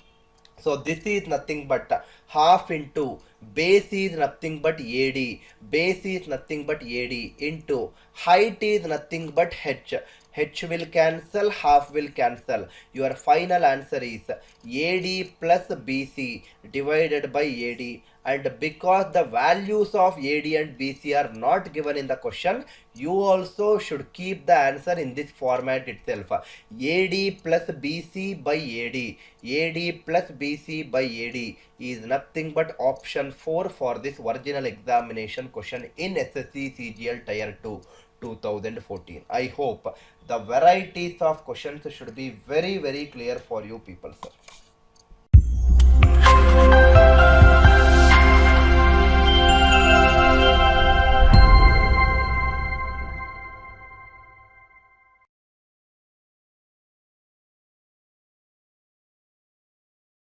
So this is nothing but half into base is nothing but AD. Base is nothing but AD into height is nothing but H. H will cancel, half will cancel. Your final answer is AD plus BC divided by AD. And because the values of AD and BC are not given in the question, you also should keep the answer in this format itself. AD plus BC by AD. AD plus BC by AD is nothing but option 4 for this original examination question in SSC CGL Tier 2 2014. I hope the varieties of questions should be very clear for you people, sir.